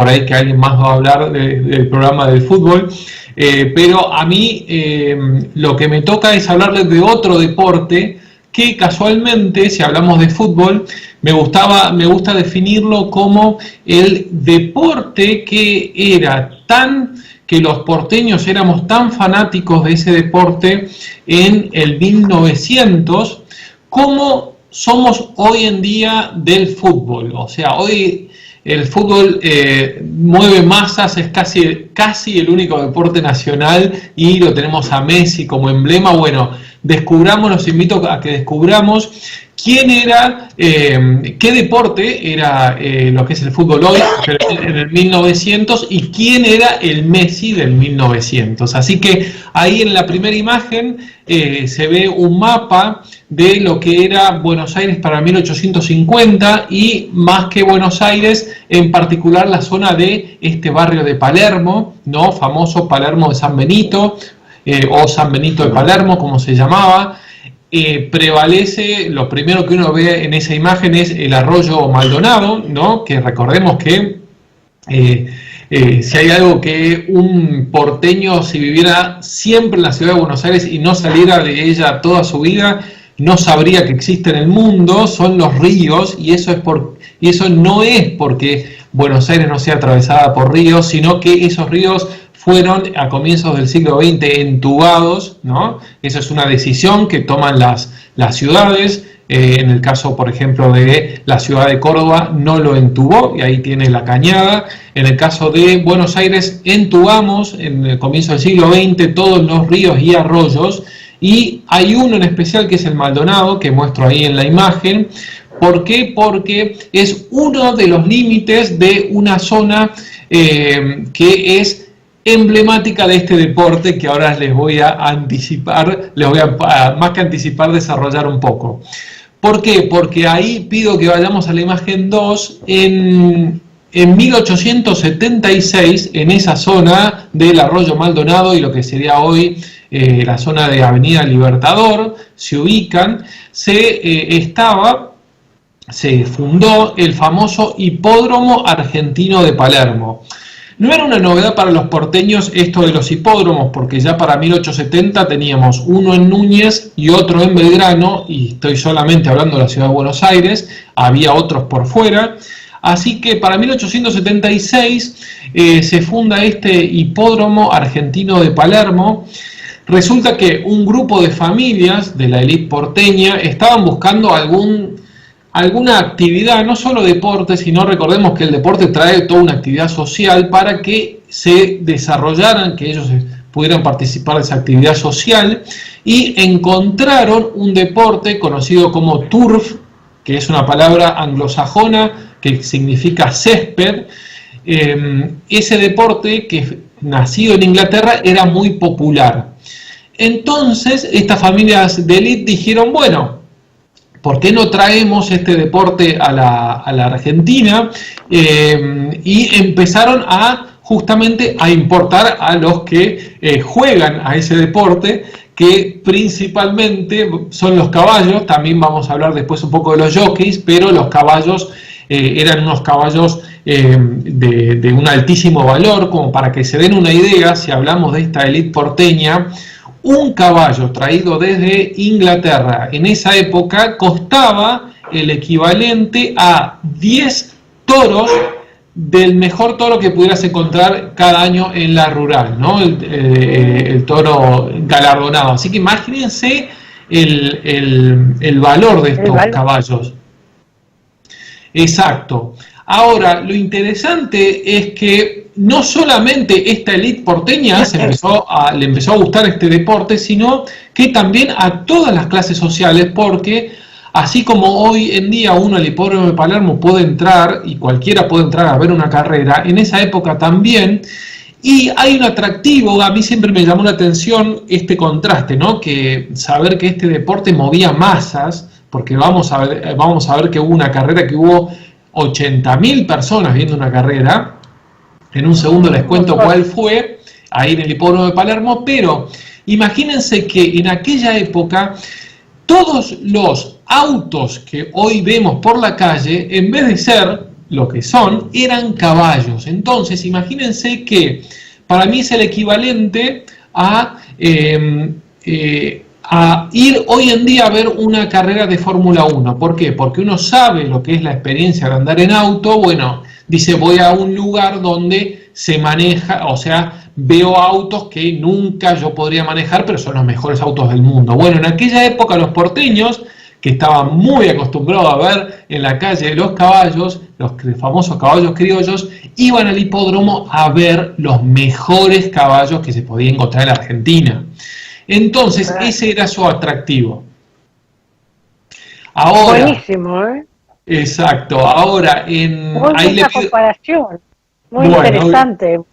por ahí que alguien más va a hablar del programa del fútbol, pero a mí lo que me toca es hablarles de otro deporte que casualmente, si hablamos de fútbol, me gusta definirlo como el deporte que era que los porteños éramos tan fanáticos de ese deporte en el 1900 como somos hoy en día del fútbol. O sea, hoy el fútbol mueve masas, es casi el único deporte nacional y lo tenemos a Messi como emblema. Bueno, los invito a que descubramos qué deporte era lo que es el fútbol hoy, pero en el 1900, y quién era el Messi del 1900. Así que ahí en la primera imagen se ve un mapa de lo que era Buenos Aires para 1850 y más que Buenos Aires, en particular la zona de este barrio de Palermo, ¿no? Famoso Palermo de San Benito, o San Benito de Palermo, como se llamaba. Prevalece, lo primero que uno ve en esa imagen es el arroyo Maldonado, ¿no? Que recordemos que si hay algo que un porteño, si viviera siempre en la ciudad de Buenos Aires y no saliera de ella toda su vida, no sabría que existe en el mundo, son los ríos, y eso no es porque Buenos Aires no sea atravesada por ríos, sino que esos ríos fueron a comienzos del siglo XX entubados, ¿no? Esa es una decisión que toman las ciudades. En el caso, por ejemplo, de la ciudad de Córdoba, no lo entubó, y ahí tiene la cañada. En el caso de Buenos Aires, entubamos en el comienzo del siglo XX todos los ríos y arroyos, y hay uno en especial que es el Maldonado, que muestro ahí en la imagen. ¿Por qué? Porque es uno de los límites de una zona que es emblemática de este deporte, que ahora les voy a anticipar, más que anticipar, desarrollar un poco. ¿Por qué? Porque ahí pido que vayamos a la imagen 2, en 1876, en esa zona del arroyo Maldonado y lo que sería hoy la zona de Avenida Libertador, se ubican, se fundó el famoso Hipódromo Argentino de Palermo. No era una novedad para los porteños esto de los hipódromos, porque ya para 1870 teníamos uno en Núñez y otro en Belgrano, y estoy solamente hablando de la ciudad de Buenos Aires, había otros por fuera. Así que para 1876 se funda este Hipódromo Argentino de Palermo. Resulta que un grupo de familias de la élite porteña estaban buscando alguna actividad, no solo deporte, sino recordemos que el deporte trae toda una actividad social para que se desarrollaran, que ellos pudieran participar de esa actividad social, y encontraron un deporte conocido como turf, que es una palabra anglosajona que significa césped. Ese deporte, que nacido en Inglaterra, era muy popular. Entonces estas familias de élite dijeron, bueno, ¿por qué no traemos este deporte a la Argentina? Y empezaron justamente a importar a los que juegan a ese deporte, que principalmente son los caballos. También vamos a hablar después un poco de los jockeys, pero los caballos eran unos caballos de un altísimo valor. Como para que se den una idea, si hablamos de esta élite porteña, un caballo traído desde Inglaterra en esa época costaba el equivalente a 10 toros del mejor toro que pudieras encontrar cada año en la rural, ¿no? El toro galardonado. Así que imagínense el valor de estos caballos. Exacto. Ahora, lo interesante es que no solamente esta élite porteña le empezó a gustar este deporte, sino que también a todas las clases sociales, porque así como hoy en día uno al Hipódromo de Palermo puede entrar, y cualquiera puede entrar a ver una carrera, en esa época también, y hay un atractivo. A mí siempre me llamó la atención este contraste, ¿no? Que saber que este deporte movía masas, porque vamos a ver que hubo una carrera que hubo 80.000 personas viendo una carrera. En un segundo les cuento cuál fue, ahí en el Hipódromo de Palermo. Pero imagínense que en aquella época todos los autos que hoy vemos por la calle, en vez de ser lo que son, eran caballos. Entonces, imagínense que para mí es el equivalente a ir hoy en día a ver una carrera de Fórmula 1. ¿Por qué? Porque uno sabe lo que es la experiencia de andar en auto. Bueno, dice, voy a un lugar donde se maneja, o sea, veo autos que nunca yo podría manejar, pero son los mejores autos del mundo. Bueno, en aquella época los porteños, que estaban muy acostumbrados a ver en la calle los caballos, los famosos caballos criollos, iban al hipódromo a ver los mejores caballos que se podían encontrar en la Argentina. Entonces, ese era su atractivo. Ahora, buenísimo, ¿eh? Exacto. Ahora, muy buena comparación, muy interesante. Muy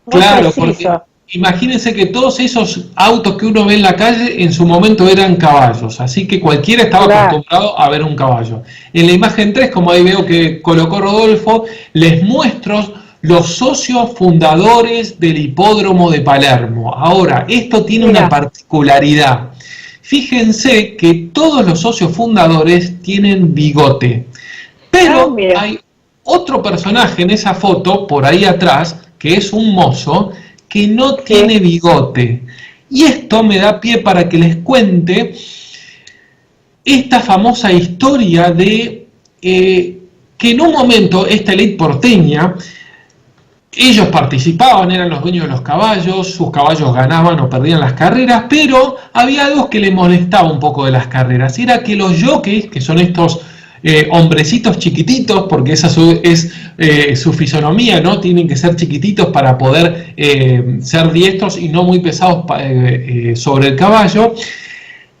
claro, preciso. Porque imagínense que todos esos autos que uno ve en la calle en su momento eran caballos, así que cualquiera estaba acostumbrado a ver un caballo. En la imagen 3, como ahí veo que colocó Rodolfo, les muestro los socios fundadores del hipódromo de Palermo. Ahora, esto tiene una particularidad. Fíjense que todos los socios fundadores tienen bigote, pero hay otro personaje en esa foto, por ahí atrás, que es un mozo, que no tiene bigote. Y esto me da pie para que les cuente esta famosa historia de que en un momento esta élite porteña, ellos participaban, eran los dueños de los caballos, sus caballos ganaban o perdían las carreras, pero había algo que les molestaba un poco de las carreras, era que los jockeys, que son estos hombrecitos chiquititos, porque esa es su fisonomía, ¿no? Tienen que ser chiquititos para poder ser diestros y no muy pesados sobre el caballo,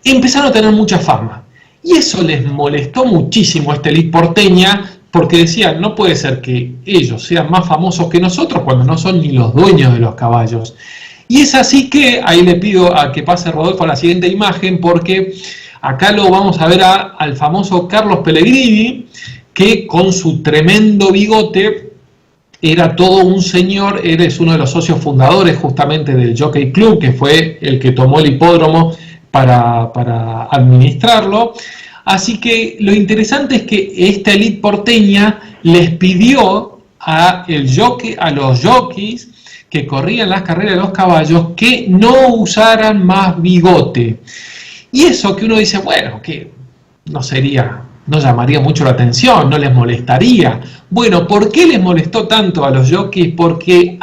empezaron a tener mucha fama. Y eso les molestó muchísimo a esta élite porteña, porque decían, no puede ser que ellos sean más famosos que nosotros cuando no son ni los dueños de los caballos. Y es así que, ahí le pido a que pase Rodolfo a la siguiente imagen, porque acá lo vamos a ver al famoso Carlos Pellegrini, que con su tremendo bigote era todo un señor, es uno de los socios fundadores justamente del Jockey Club, que fue el que tomó el hipódromo para administrarlo. Así que lo interesante es que esta élite porteña les pidió a los jockeys que corrían las carreras de los caballos que no usaran más bigote. Y eso que uno dice, bueno, que no llamaría mucho la atención, no les molestaría. Bueno, ¿por qué les molestó tanto a los jockeys? Porque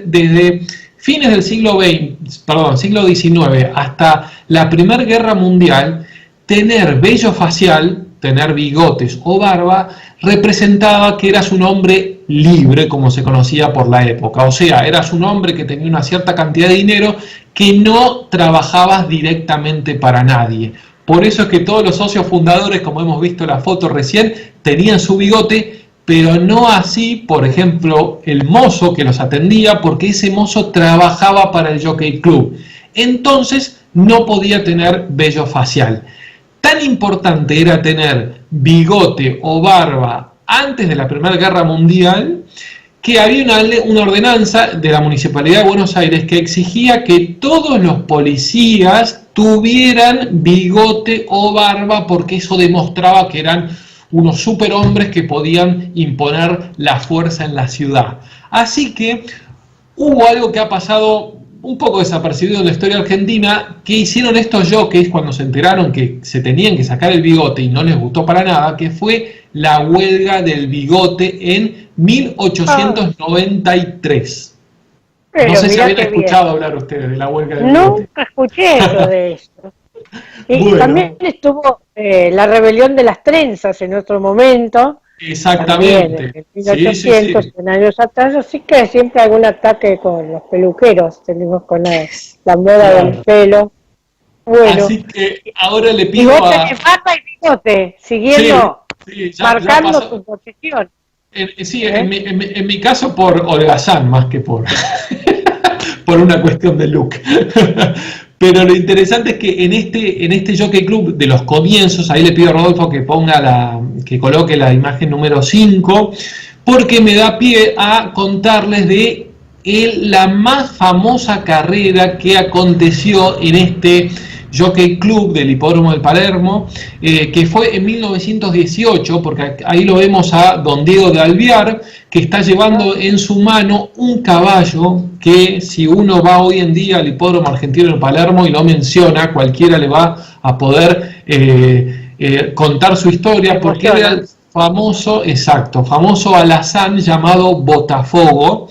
desde fines del siglo XIX hasta la Primera Guerra Mundial, tener vello facial, tener bigotes o barba, representaba que eras un hombre libre, como se conocía por la época. O sea, eras un hombre que tenía una cierta cantidad de dinero, que no trabajabas directamente para nadie. Por eso es que todos los socios fundadores, como hemos visto en la foto recién, tenían su bigote, pero no así, por ejemplo, el mozo que los atendía, porque ese mozo trabajaba para el Jockey Club. Entonces, no podía tener vello facial. Tan importante era tener bigote o barba antes de la Primera Guerra Mundial, que había una ordenanza de la Municipalidad de Buenos Aires que exigía que todos los policías tuvieran bigote o barba, porque eso demostraba que eran unos superhombres que podían imponer la fuerza en la ciudad. Así que hubo algo que ha pasado un poco desapercibido en la historia argentina, que hicieron estos jockeys cuando se enteraron que se tenían que sacar el bigote y no les gustó para nada, que fue la huelga del bigote en 1893. No sé si habían escuchado hablar ustedes de la huelga del bigote. Nunca escuché eso de eso. Y bueno, también estuvo la rebelión de las trenzas en otro momento. Exactamente. En 1800, en años atrás, así que siempre algún ataque con los peluqueros, tenemos con la moda del pelo. Bueno, así que ahora le pido bigote de pata y bigote, siguiendo, marcando su posición. En mi caso por holgazán más que por una cuestión de look. Pero lo interesante es que en este Jockey Club de los comienzos, ahí le pido a Rodolfo que coloque la imagen número 5, porque me da pie a contarles de la más famosa carrera que aconteció en este Jockey Club del Hipódromo de Palermo, que fue en 1918, porque ahí lo vemos a don Diego de Alvear, que está llevando en su mano un caballo que, si uno va hoy en día al Hipódromo Argentino de Palermo y lo menciona, cualquiera le va a poder contar su historia, porque era el famoso alazán llamado Botafogo.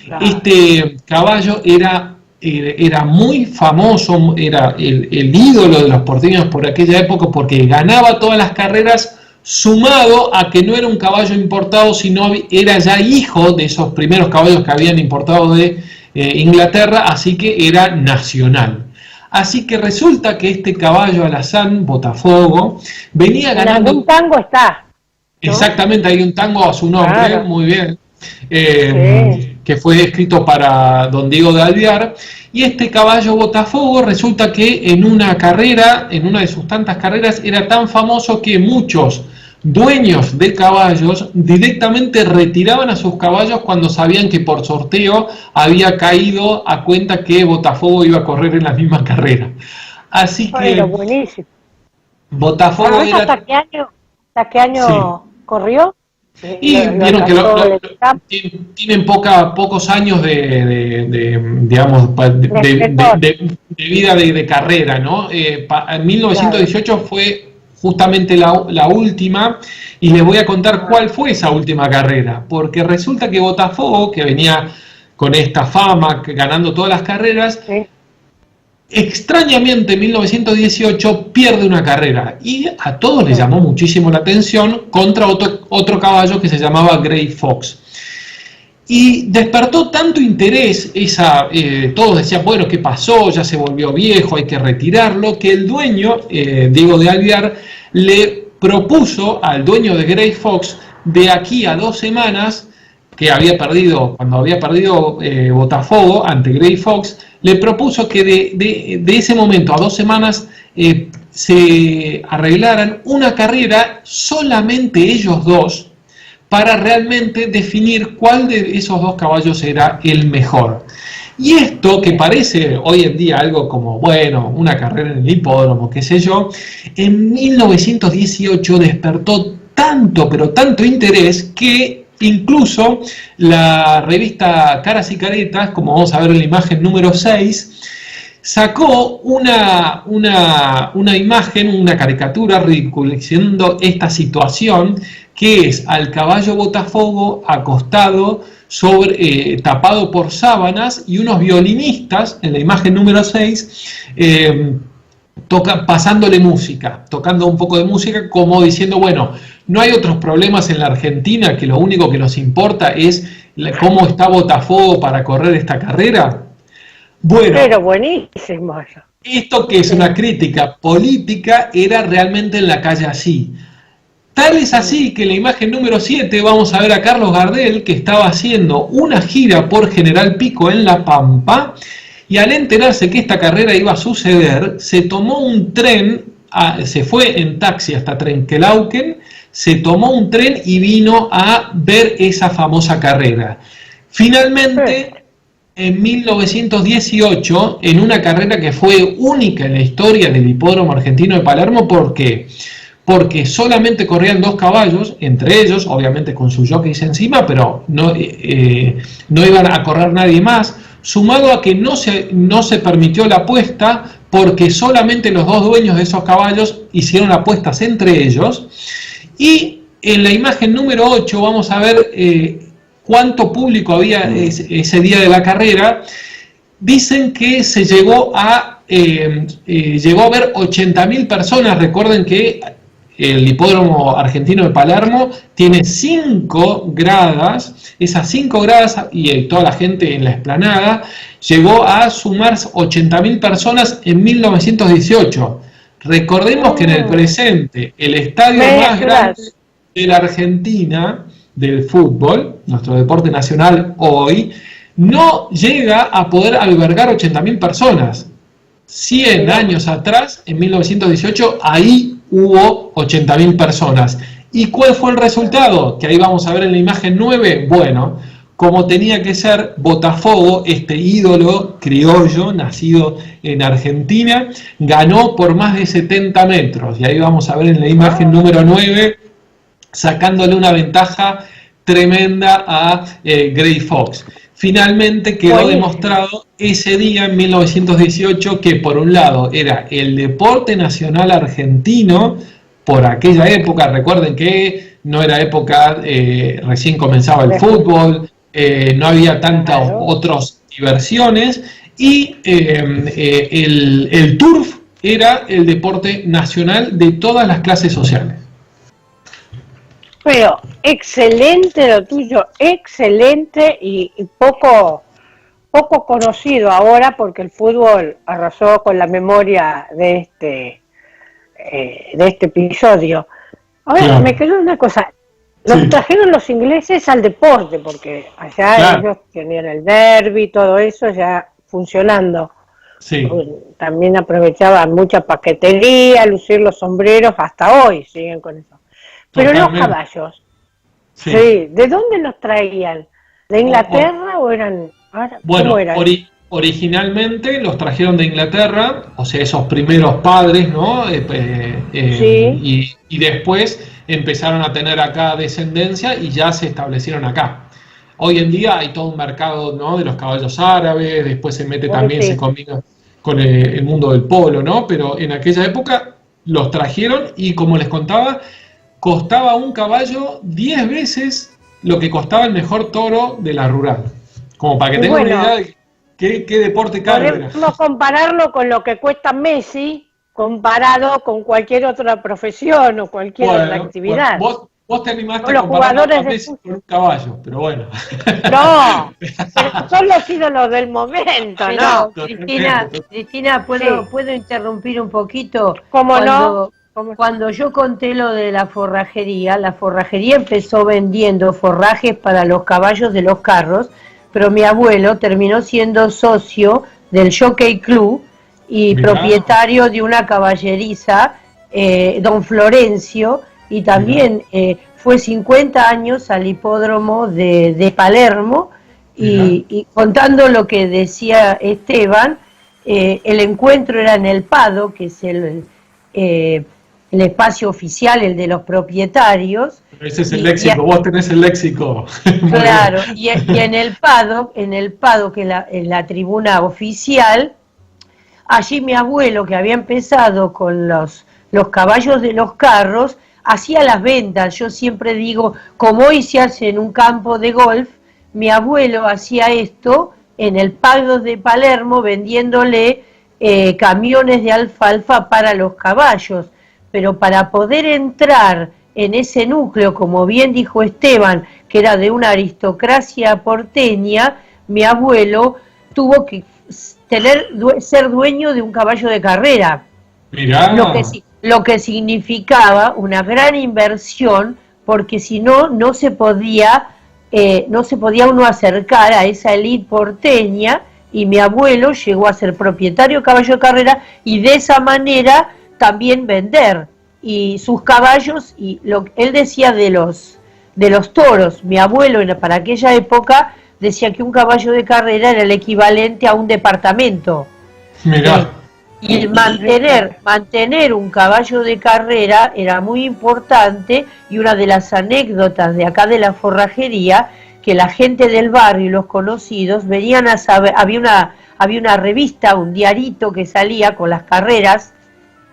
Claro. Este caballo era muy famoso, era el ídolo de los porteños por aquella época, porque ganaba todas las carreras, sumado a que no era un caballo importado, sino era ya hijo de esos primeros caballos que habían importado de Inglaterra, así que era nacional. Así que resulta que este caballo alazán, Botafogo, venía ganando... En algún tango está, ¿no? Exactamente, hay un tango a su nombre, claro. Muy bien. Sí. Que fue escrito para don Diego de Alvear, y este caballo Botafogo resulta que en una carrera, en una de sus tantas carreras, era tan famoso que muchos dueños de caballos directamente retiraban a sus caballos cuando sabían que por sorteo había caído a cuenta que Botafogo iba a correr en la misma carrera. Así que buenísimo. Botafogo era... ¿Hasta qué año corrió? Y vieron que tienen pocos años de vida de carrera, ¿no? En 1918 fue justamente la última, y les voy a contar cuál fue esa última carrera, porque resulta que Botafogo, que venía con esta fama, ganando todas las carreras, ¿sí? Extrañamente en 1918 pierde una carrera, y a todos les llamó muchísimo la atención, contra otro caballo que se llamaba Grey Fox. Y despertó tanto interés, todos decían, bueno, ¿qué pasó? Ya se volvió viejo, hay que retirarlo, que el dueño, Diego de Alvear, le propuso al dueño de Grey Fox, de aquí a 2 semanas, que había perdido, cuando había perdido Botafogo ante Grey Fox, le propuso que de ese momento a 2 semanas se arreglaran una carrera solamente ellos dos, para realmente definir cuál de esos 2 caballos era el mejor. Y esto, que parece hoy en día algo como, bueno, una carrera en el hipódromo, qué sé yo, en 1918 despertó tanto, pero tanto interés, que incluso la revista Caras y Caretas, como vamos a ver en la imagen número 6, sacó una imagen, una caricatura ridiculizando esta situación, que es al caballo Botafogo acostado, tapado por sábanas, y unos violinistas, en la imagen número 6, pasándole música, tocando un poco de música, como diciendo, bueno, no hay otros problemas en la Argentina, que lo único que nos importa es cómo está Botafogo para correr esta carrera. Bueno, pero buenísimo. Esto, que es una crítica política, era realmente en la calle así. Tal es así que en la imagen número 7 vamos a ver a Carlos Gardel, que estaba haciendo una gira por General Pico en La Pampa, y al enterarse que esta carrera iba a suceder, se tomó un tren, se fue en taxi hasta Trenquelauquen, se tomó un tren y vino a ver esa famosa carrera. Finalmente, en 1918, en una carrera que fue única en la historia del Hipódromo Argentino de Palermo, ¿por qué? Porque solamente corrían 2 caballos, entre ellos, obviamente con sus jockeys encima, pero no iban a correr nadie más, sumado a que no se permitió la apuesta, porque solamente los 2 dueños de esos caballos hicieron apuestas entre ellos. Y en la imagen número 8 vamos a ver cuánto público había ese día de la carrera. Dicen que se llegó a ver 80.000 personas. Recuerden que el Hipódromo Argentino de Palermo tiene 5 gradas, esas 5 gradas y toda la gente en la explanada, llegó a sumar 80.000 personas en 1918. Recordemos que en el presente, el estadio más grande de la Argentina del fútbol, nuestro deporte nacional hoy, no llega a poder albergar 80.000 personas. 100 años atrás, en 1918, ahí hubo 80.000 personas. ¿Y cuál fue el resultado? Que ahí vamos a ver en la imagen 9. Bueno, como tenía que ser, Botafogo, este ídolo criollo, nacido en Argentina, ganó por más de 70 metros. Y ahí vamos a ver en la imagen número 9, sacándole una ventaja tremenda a Gray Fox. Finalmente quedó demostrado ese día, en 1918, que por un lado era el deporte nacional argentino, por aquella época. Recuerden que no era época, recién comenzaba el fútbol, no había tantas otras diversiones, y el turf era el deporte nacional de todas las clases sociales. Pero excelente lo tuyo, excelente y poco conocido ahora, porque el fútbol arrasó con la memoria de este episodio. Ahora me quedó una cosa. Los trajeron los ingleses al deporte, porque allá ellos tenían el derbi y todo eso ya funcionando. Sí. También aprovechaban mucha paquetería, lucir los sombreros, hasta hoy siguen con eso. Pero los caballos, ¿de dónde los traían? ¿De Inglaterra o eran...? Bueno, originalmente los trajeron de Inglaterra, o sea, esos primeros padres, ¿no? Y después empezaron a tener acá descendencia y ya se establecieron acá. Hoy en día hay todo un mercado, ¿no?, de los caballos árabes, después se mete también, se combina con el mundo del polo, ¿no? Pero en aquella época los trajeron y, como les contaba, costaba un caballo 10 veces lo que costaba el mejor toro de la rural. Como para que tengan una idea de qué deporte caro era. Podemos compararlo con lo que cuesta Messi comparado con cualquier otra profesión o cualquier otra actividad. Vos te animaste a comparar a Messi con un caballo, pero bueno. No, pero son los ídolos del momento, ¿no? Cristina, ¿puedo interrumpir un poquito? ¿Cómo no? Cuando yo conté lo de la forrajería empezó vendiendo forrajes para los caballos de los carros, pero mi abuelo terminó siendo socio del Jockey Club y propietario de una caballeriza, don Florencio, y también fue 50 años al hipódromo de Palermo, y contando lo que decía Esteban, el encuentro era en el Pado, que es el espacio oficial, el de los propietarios. Ese es el léxico, vos tenés el léxico. Claro, y en el Pado, que es la tribuna oficial, allí mi abuelo, que había empezado con los caballos de los carros, hacía las ventas. Yo siempre digo, como hoy se hace en un campo de golf, mi abuelo hacía esto en el Pado de Palermo, vendiéndole camiones de alfalfa para los caballos. Pero para poder entrar en ese núcleo, como bien dijo Esteban, que era de una aristocracia porteña, mi abuelo tuvo que ser dueño de un caballo de carrera. Mirá. Lo que significaba una gran inversión, porque si no, no se podía uno acercar a esa élite porteña, y mi abuelo llegó a ser propietario de caballo de carrera y de esa manera también vender y sus caballos. Y él decía de los toros, mi abuelo para aquella época decía que un caballo de carrera era el equivalente a un departamento. Mirá. Y mantener un caballo de carrera era muy importante, y una de las anécdotas de acá de la forrajería, que la gente del barrio y los conocidos venían a saber, había una revista, un diarito que salía con las carreras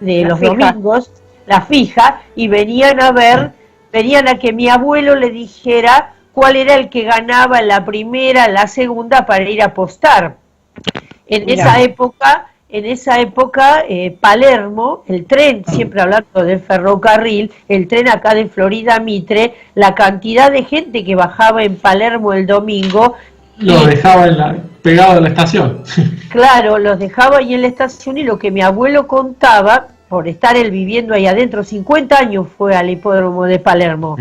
de los domingos, la fija, y venían a que mi abuelo le dijera cuál era el que ganaba en la primera, en la segunda, para ir a apostar. En esa época, Palermo, el tren, siempre hablando del ferrocarril, el tren acá de Florida Mitre, la cantidad de gente que bajaba en Palermo el domingo. Lo dejaba pegado a la estación. Claro, los dejaba ahí en la estación, y lo que mi abuelo contaba, por estar él viviendo ahí adentro, 50 años fue al hipódromo de Palermo,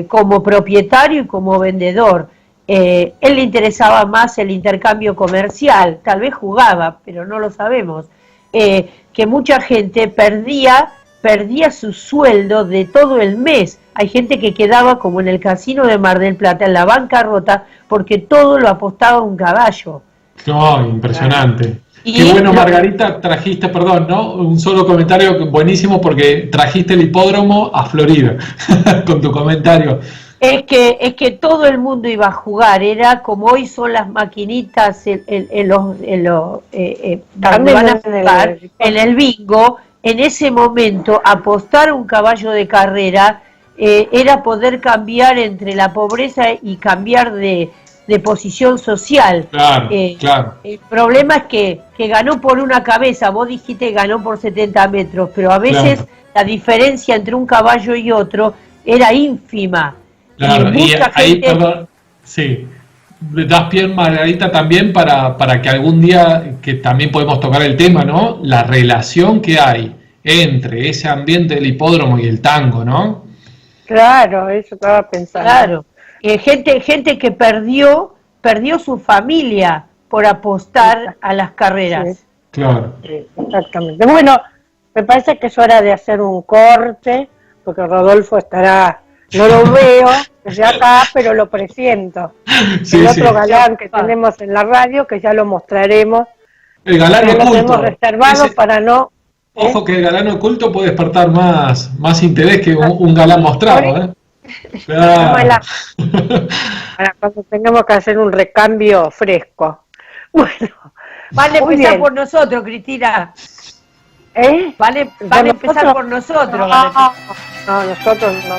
como propietario y como vendedor. Él le interesaba más el intercambio comercial, tal vez jugaba, pero no lo sabemos, que mucha gente perdía perdía su sueldo de todo el mes. Hay gente que quedaba como en el casino de Mar del Plata, en la bancarrota, porque todo lo apostaba a un caballo. Oh, impresionante. Qué bueno, Margarita, trajiste, perdón, ¿no? Un solo comentario buenísimo porque trajiste el hipódromo a Florida con tu comentario. Es que todo el mundo iba a jugar, era como hoy son las maquinitas donde van a jugar, en el bingo. En ese momento, apostar un caballo de carrera era poder cambiar entre la pobreza y cambiar de posición social. Claro, claro. El problema es que ganó por una cabeza, vos dijiste ganó por 70 metros, pero a veces claro, la diferencia entre un caballo y otro era ínfima. Claro, y ahí, perdón, sí, das pie, Margarita, también para que algún día, que también podemos tocar el tema, ¿no? La relación que hay entre ese ambiente del hipódromo y el tango, ¿no? Claro, eso estaba pensando. Claro, gente que perdió su familia por apostar a las carreras. Sí. Claro. Sí, exactamente. Bueno, me parece que es hora de hacer un corte, porque Rodolfo estará, no lo veo desde acá, pero lo presiento. Sí, el otro galán que tenemos en la radio, que ya lo mostraremos. El galán oculto. Lo tenemos reservado para no... Ojo que el galán oculto puede despertar más interés que un galán mostrado, ¿eh? Claro. Para cuando tengamos que hacer un recambio fresco. Bueno, vale empezar por nosotros, Cristina. Vale empezar por nosotros. No, nosotros no.